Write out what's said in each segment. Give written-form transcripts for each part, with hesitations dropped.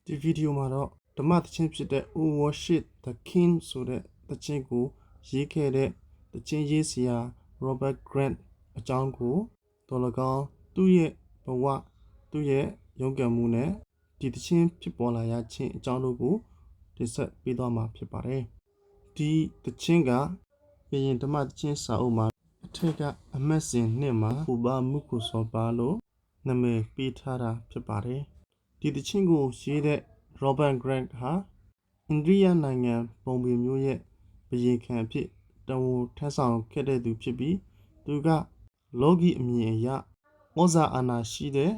ဒီဗီဒီယိုမှာတော့ဓမ္မသချင်းဖြစ်တဲ့ O Worship the King ဆိုတဲ့သချင်းကိုရေးခဲ့တဲ့သချင်းရေးဆရာ Robert Grant အကြောင်းကိုတော်၎င်းသူ့ရဲ့ဘဝသူ့ရဲ့ရုန်းကန်မှုနဲ့ဒီသချင်းဖြစ်ပေါ်လာရခြင်းအကြောင်းတို့ကိုတင်ဆက်ပေးသွားမှာဖြစ်ပါတယ်။ဒီသချင်းကဘယင်ဓမ္မသချင်းစာအုပ်မှာအထက်ကအမှတ်စဉ်နှစ်မှာဥပမှုခုစောပါလို့နာမည်ပေးထားတာဖြစ်ပါတယ်။ဒီသချင်းကိုရေးတဲ့ Robert Grant ဟာအိန္ဒိယနိုင်ငံပုံပင်မျိုးရဲ့ဘယင်ခံအဖြစ်တာဝန်ထမ်းဆောင်ခဲ့တဲ့သူဖြစ်ပြီးသူကလောကီအမြင်အရဩဇာအာဏာရှိတဲ့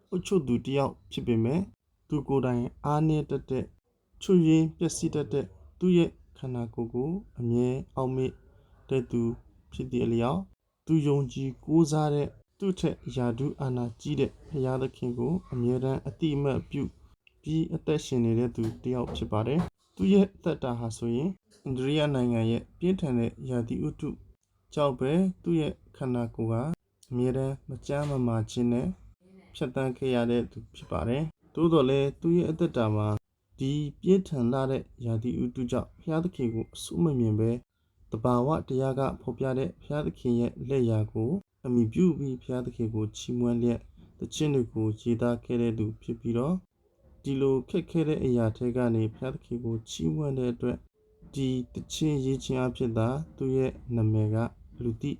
အုပ်ချုပ်သူတစ်ယောက်ဖြစ်ပေမဲ့သူကိုယ်တိုင်အားနည်းတတ်တဲ့ချွတ်ယွင်းပျက်စီးတတ်တဲ့သူ့ရဲ့ခန္ဓာကိုယ်ကိုအမြဲအောက်မေ့တဲ့သူဖြစ်တဲ့အလျောက်သူယုံကြည်ကိုးစားတဲ့သူ့ထက်ယာတုအာဏာကြီးတဲ့ဘုရားသခင်ကိုအမြဲတမ်းအတိအမှတ်ပြုပြီးအသက်ရှင်နေတဲ့သူတစ်ယောက်ဖြစ်ပါတယ်။သူ့ရဲ့အသက်တာဟာဆိုရင်အိန္ဒိယနိုင်ငံရဲ့ပြင်းထန်တဲ့ရာသီဥတုကြောင့်ပဲသူ့ရဲ့ခန္ဓာကိုယ်ကအမြဲတမ်းမကျန်းမမာခြင်းနဲ့ဖြတ်သန်းခဲ့ရတဲ့သူဖြစ်ပါတယ်။သို့တော်လည်းသူ့ရဲ့အသက်တာမှာဒီပြင်းထန်လာတဲ့ရာသီဥတုကြောင့်ဘုရားသခင်ကိုအစိုးမမြင်ပဲတဘာဝတရားကဖော်ပြတဲ့ဘုရားသခင်ရဲ့လက်ရာကိုအမိပြုပြီးဘုရားသခင်ကိုချီးမွမ်းလျက်သခြင်းတွေကိုရေးသားခဲ့တဲ့သူဖြစ်ပြီးတော့ဒီလိုခက်ခဲတဲ့အရာတွေကနေဘုရားသခင်ကိုချီးမွမ်းတဲ့အတွက်ဒီသခြင်းရေးခြင်းအဖြစ်သာသူ့ရဲ့နာမည်ကလူသိ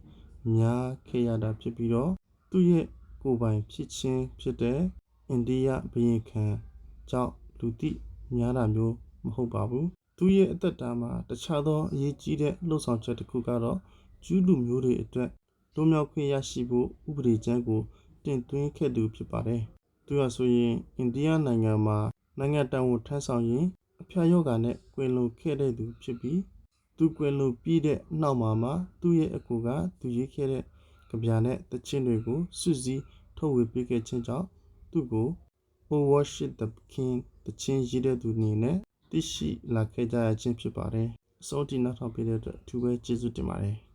များခဲ့ရတာဖြစ်ပြီးတော့သူ့ရဲ့ကိုယ်ပိုင်ဖြစ်ခြင်းဖြစ်တဲ့အိန္ဒိယဘုရင်ခံကြောင့်လူသိများတာမျိုးမဟုတ်ပါဘူး။သူ့ရဲ့အသက်တာမှာတခြားသောအရေးကြီးတဲ့လှုပ်ဆောင်ချက်တစ်ခုကတော့ဂျူးလူမျိုးတွေအတွက်လွတ်မြောက်ခွင့်ရရှိဖို့ဥပဒေကြမ်းကိုတင်သွင်းခဲ့သူဖြစ်ပါတယ်။သူဟာဆိုရင်အိန္ဒိယနိုင်ငံမှာနိုင်ငံတော်ဝန်ထမ်းဆောင်ရင်းအဖျားယောဂါနဲ့ကွယ်လွန်ခဲ့တဲ့သူဖြစ်ပြီးသူကွယ်လွန်ပြီးတဲ့နောက်မှာသူ့ရဲ့အကူကသူရေးခဲ့တဲ့ကြပြနဲ့သချင်းတွေကိုစုစည်းထုတ်ဝေပေးခဲ့ခြင်းကြောင့်သူ့ကို O Worship the King သချင်းရေးတဲ့သူအနေနဲ့သိရှိလာခဲ့ကြရခြင်းဖြစ်ပါတယ်။အစောတိနောက်ထောင်ပေးတဲ့အတွက်အထူးပဲကျေးဇူးတင်ပါတယ်။